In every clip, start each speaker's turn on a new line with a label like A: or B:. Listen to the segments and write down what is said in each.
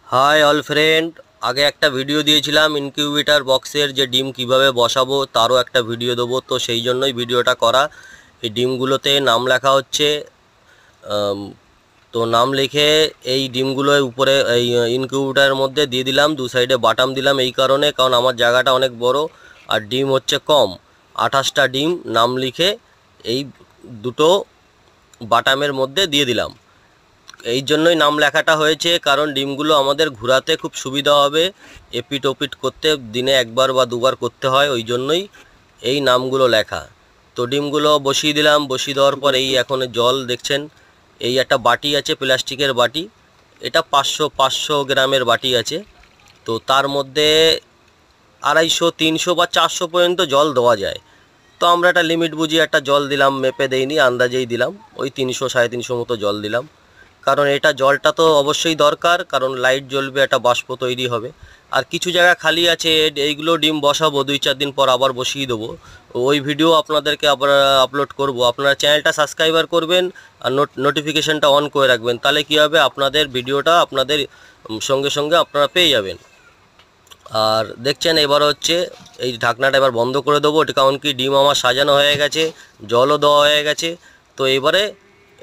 A: High all friend, আগে একটা video দিয়েছিলাম ইনকিউবেটর বক্সের যে ডিম কিভাবে বসাবো তারও একটা ভিডিও দেবো। তো সেই জন্যই ভিডিওটা করা। এই ডিমগুলোতে নাম লেখা হচ্ছে। আম, তো নাম লিখে এই ডিমগুলো উপরে এই ইনকিউবেটরের মধ্যে দিয়ে দিলাম। দু সাইডে বাটাম দিলাম এই কারণে, কারণ আমার জায়গাটা অনেক বড় আর ডিম হচ্ছে কম। 28টা ডিম নাম লিখে এই দুটো বাটামের মধ্যে দিয়ে দিলাম। এই জন্যই নাম লেখাটা হয়েছে, কারণ ডিমগুলো আমাদের ঘোরাতে খুব সুবিধা হবে। এপিট ওপিট করতে দিনে একবার বা দুবার করতে হয়, ওই জন্যই এই নামগুলো লেখা। তো ডিমগুলো বসিয়ে দিলাম। বসিয়ে দেওয়ার পর এই এখন জল দেখছেন, এই একটা বাটি আছে, প্লাস্টিকের বাটি। এটা 500 গ্রামের বাটি আছে। তো তার মধ্যে 250, 300 বা 400 পর্যন্ত জল দেওয়া যায়। তো আমরা একটা লিমিট বুঝিয়ে একটা জল দিলাম, মেপে দেইনি, আন্দাজেই দিলাম। ওই 300 350 মতো জল দিলাম, কারণ এটা জলটা তো অবশ্যই দরকার, কারণ লাইট জ্বলবে, একটা বাষ্প তৈরি হবে। আর কিছু জায়গা খালি আছে, এইগুলো ডিম বসাবো 2-4 দিন পর, আবার বসিয়ে দেবো। ওই ভিডিও আপনাদেরকে আবার আপলোড করব। আপনারা চ্যানেলটা সাবস্ক্রাইবার করবেন আর নোটিফিকেশানটা অন করে রাখবেন, তাহলে কী হবে, আপনাদের ভিডিওটা আপনাদের সঙ্গে সঙ্গে আপনারা পেয়ে যাবেন। আর দেখছেন এবার হচ্ছে এই ঢাকনাটা এবার বন্ধ করে দেবো। এটা কারণ কি ডিম আমার সাজানো হয়ে গেছে, জলও দেওয়া হয়ে গেছে। তো এবারে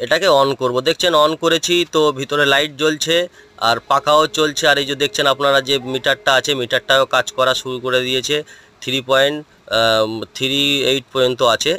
A: এটাকে অন করব। দেখছেন অন করেছি, তো ভিতরে লাইট জ্বলছে আর পাখাও চলছে। আর এই যে দেখছেন আপনারা যে মিটারটা আছে, মিটারটাও কাজ করা শুরু করে দিয়েছে। 3.38 পর্যন্ত আছে।